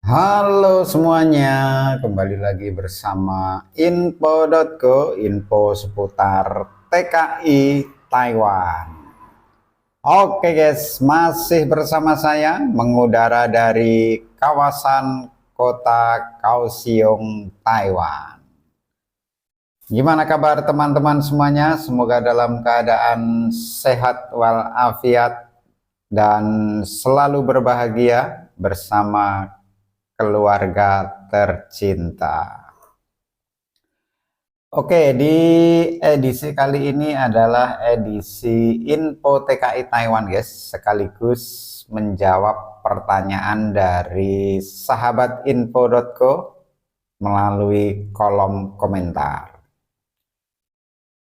Halo semuanya, kembali lagi bersama info.co, info seputar TKI Taiwan. Oke guys, masih bersama saya mengudara dari kawasan kota Kaohsiung, Taiwan. Gimana kabar teman-teman semuanya? Semoga dalam keadaan sehat walafiat dan selalu berbahagia bersama keluarga tercinta. Oke, di edisi kali ini adalah edisi Info TKI Taiwan, guys, sekaligus menjawab pertanyaan dari sahabat info.co melalui kolom komentar.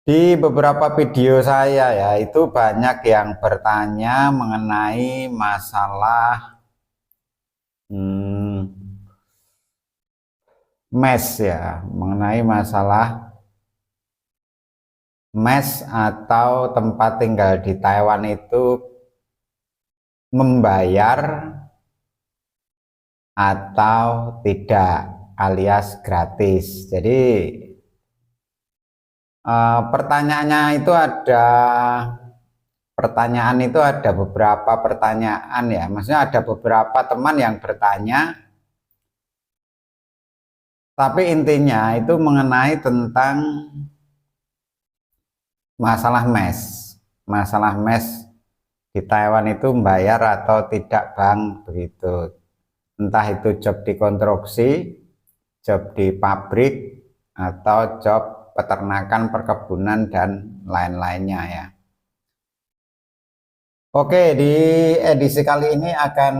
Di beberapa video saya ya, itu banyak yang bertanya mengenai masalah mes ya, mengenai masalah mes atau tempat tinggal di Taiwan itu membayar atau tidak alias gratis. Jadi pertanyaan itu ada beberapa pertanyaan ya, maksudnya ada beberapa teman yang bertanya, tapi intinya itu mengenai tentang masalah mes di Taiwan itu membayar atau tidak bang, begitu. Entah itu job di konstruksi, job di pabrik, atau job peternakan, perkebunan, dan lain-lainnya ya. Oke, di edisi kali ini akan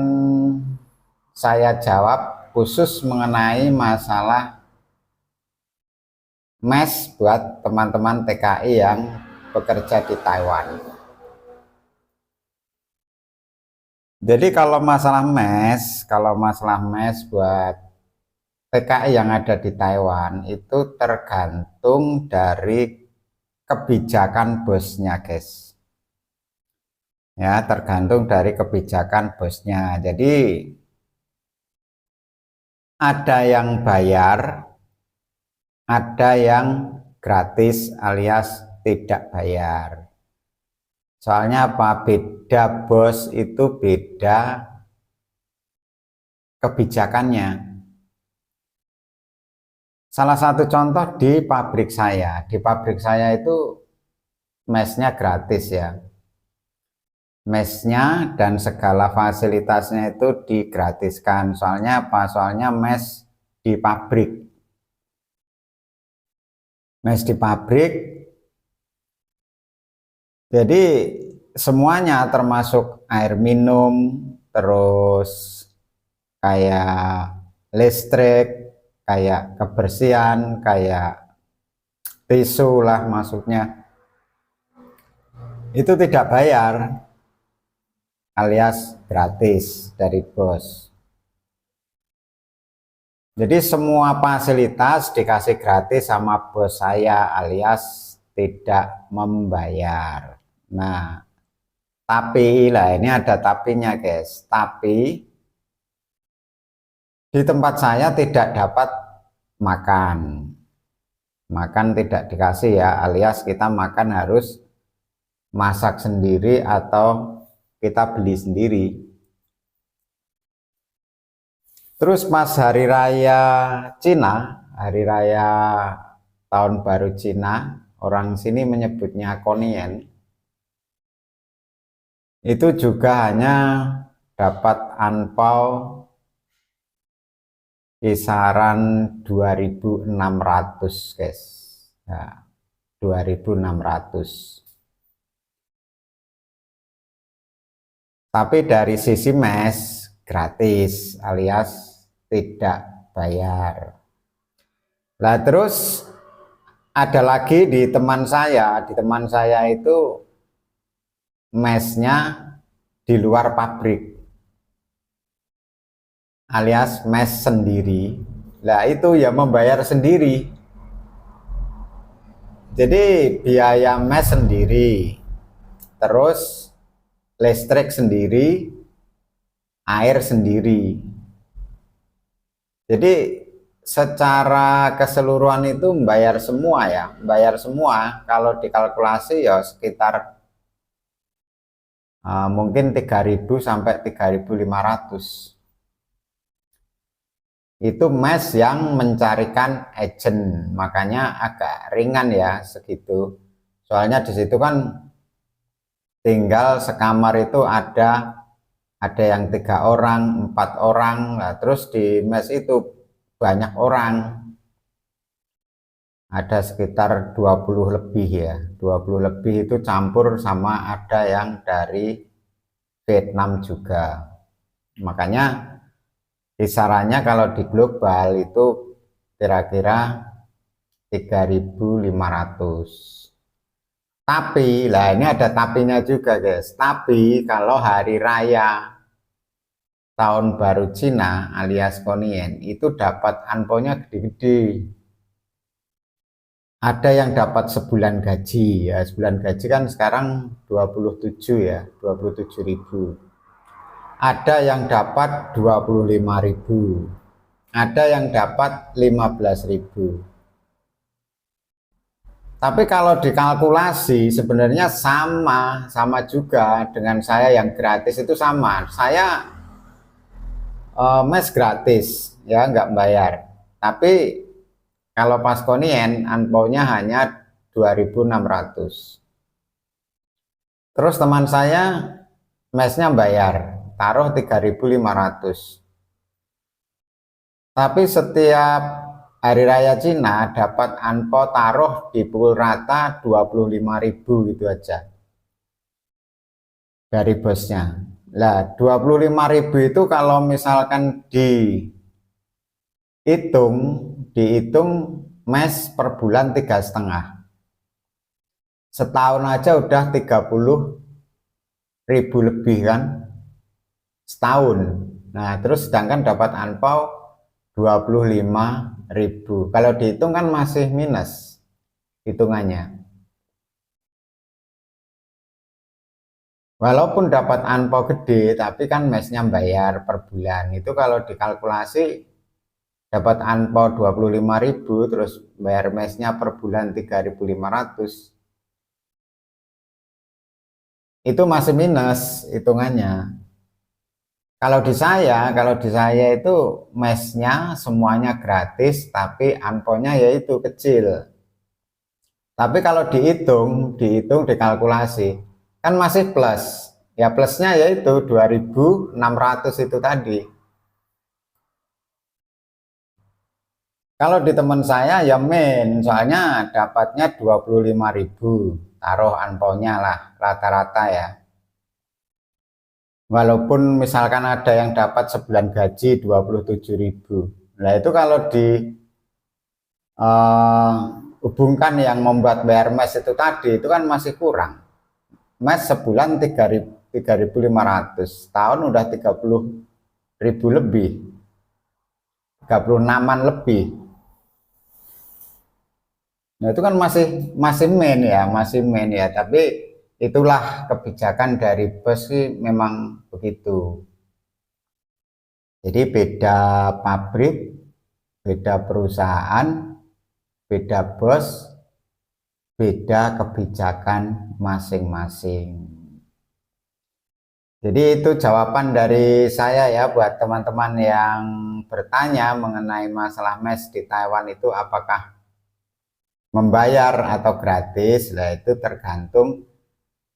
saya jawab khusus mengenai masalah mes buat teman-teman TKI yang bekerja di Taiwan. Jadi kalau masalah mes buat TKI yang ada di Taiwan itu tergantung dari kebijakan bosnya, guys. Ya, tergantung dari kebijakan bosnya. Jadi ada yang bayar, ada yang gratis alias tidak bayar. Soalnya apa? Beda bos itu beda kebijakannya. Salah satu contoh di pabrik saya. Di pabrik saya itu mesnya gratis ya. Mesnya dan segala fasilitasnya itu digratiskan. Soalnya apa? Soalnya mes di pabrik. Mes di pabrik. Jadi semuanya termasuk air minum, terus kayak listrik, kayak kebersihan, kayak tisu lah maksudnya, itu tidak bayar alias gratis dari bos. Jadi semua fasilitas dikasih gratis sama bos saya alias tidak membayar. Nah, tapi lah ini ada tapinya, guys. Tapi di tempat saya tidak dapat makan. Makan tidak dikasih ya, alias kita makan harus masak sendiri atau kita beli sendiri. Terus pas hari raya Cina, hari raya tahun baru Cina, orang sini menyebutnya Konien, itu juga hanya dapat anpau kisaran 2.600, guys. Nah, 2.600. Tapi dari sisi mes gratis alias tidak bayar. Nah, terus ada lagi di teman saya itu mesnya di luar pabrik alias mes sendiri. Nah, itu ya membayar sendiri. Jadi biaya mes sendiri, terus listrik sendiri, air sendiri. Jadi secara keseluruhan itu membayar semua ya, bayar semua. Kalau dikalkulasi ya sekitar mungkin 3.000 sampai 3.500. Itu mes yang mencarikan agent, makanya agak ringan ya segitu. Soalnya di situ kan tinggal sekamar itu ada yang 3 orang, 4 orang, nah, terus di mes itu banyak orang, ada sekitar 20 lebih ya, 20 lebih itu campur sama ada yang dari Vietnam juga. Makanya kisarannya kalau di global itu kira-kira 3.500. Tapi lah ini ada tapinya juga guys. Tapi kalau hari raya tahun baru Cina alias Konien itu dapat anponya gede-gede. Ada yang dapat sebulan gaji ya, sebulan gaji kan sekarang 27 ya, 27.000. Ada yang dapat 25.000. Ada yang dapat 15.000. Tapi kalau dikalkulasi sebenarnya sama juga dengan saya yang gratis itu sama. Saya mes gratis ya, nggak bayar. Tapi kalau pas konien anpaunya hanya 2.600. Terus teman saya mesnya bayar, taruh 3.500. Tapi setiap hari raya Cina dapat anpo taruh di pukul rata 25.000 gitu aja dari bosnya. Lah 25.000 itu kalau misalkan dihitung mes per bulan 3,5, setahun aja udah 30.000 lebih kan setahun. Nah terus sedangkan dapat anpau 25.000, kalau dihitung kan masih minus hitungannya. Walaupun dapat anpo gede, tapi kan mesnya bayar per bulan. Itu kalau dikalkulasi dapat anpo 25.000, terus bayar mesnya per bulan 3.500. Itu masih minus hitungannya. Kalau di saya itu mesnya semuanya gratis, tapi anponya yaitu kecil. Tapi kalau dihitung dikalkulasi, kan masih plus. Ya plusnya yaitu 2.600 itu tadi. Kalau di teman saya ya soalnya dapatnya 25.000, taruh anponya lah rata-rata ya. Walaupun misalkan ada yang dapat sebulan gaji 27.000. Nah itu kalau hubungkan yang membuat bayar mes itu tadi, itu kan masih kurang. Mes sebulan 3.500, tahun udah 30.000 lebih, 36-an lebih. Nah itu kan masih main ya, tapi itulah kebijakan dari bos sih, memang begitu. Jadi beda pabrik, beda perusahaan, beda bos, beda kebijakan masing-masing. Jadi itu jawaban dari saya ya buat teman-teman yang bertanya mengenai masalah mes di Taiwan itu apakah membayar atau gratis. Nah itu tergantung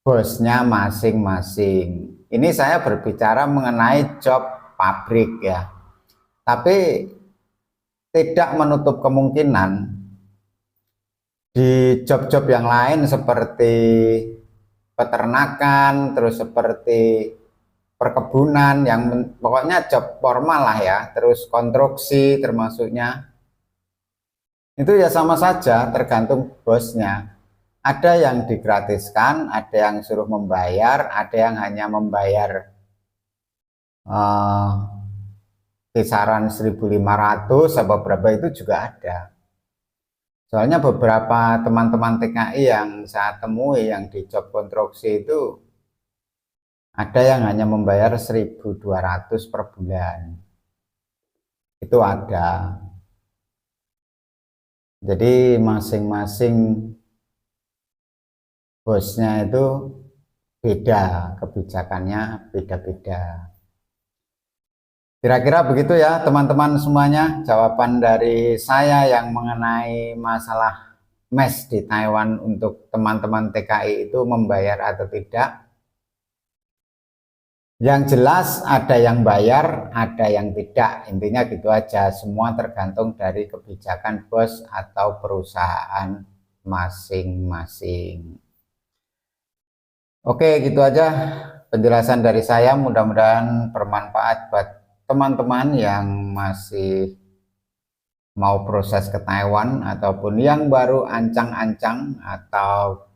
bosnya masing-masing. Ini saya berbicara mengenai job pabrik ya. Tapi tidak menutup kemungkinan di job-job yang lain seperti peternakan, terus seperti perkebunan, yang pokoknya job formal lah ya, terus konstruksi termasuknya, itu ya sama saja tergantung bosnya. Ada yang digratiskan, ada yang suruh membayar, ada yang hanya membayar kisaran 1.500 atau berapa, itu juga ada. Soalnya beberapa teman-teman TKI yang saya temui yang di job konstruksi itu ada yang hanya membayar 1.200 per bulan. itu ada. Jadi masing-masing bosnya itu beda, kebijakannya beda-beda. Kira-kira begitu ya teman-teman semuanya, jawaban dari saya yang mengenai masalah mes di Taiwan untuk teman-teman TKI itu membayar atau tidak. Yang jelas ada yang bayar, ada yang tidak. Intinya gitu aja, semua tergantung dari kebijakan bos atau perusahaan masing-masing. Oke, gitu aja penjelasan dari saya, mudah-mudahan bermanfaat buat teman-teman yang masih mau proses ke Taiwan ataupun yang baru ancang-ancang atau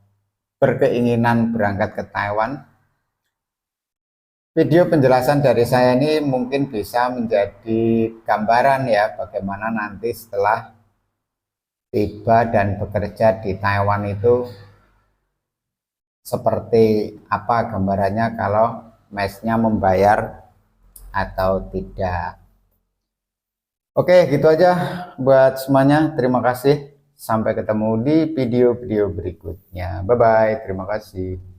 berkeinginan berangkat ke Taiwan. Video penjelasan dari saya ini mungkin bisa menjadi gambaran ya bagaimana nanti setelah tiba dan bekerja di Taiwan itu seperti apa gambarannya kalau mesnya membayar atau tidak. Oke, gitu aja buat semuanya. Terima kasih. Sampai ketemu di video-video berikutnya. Bye-bye. Terima kasih.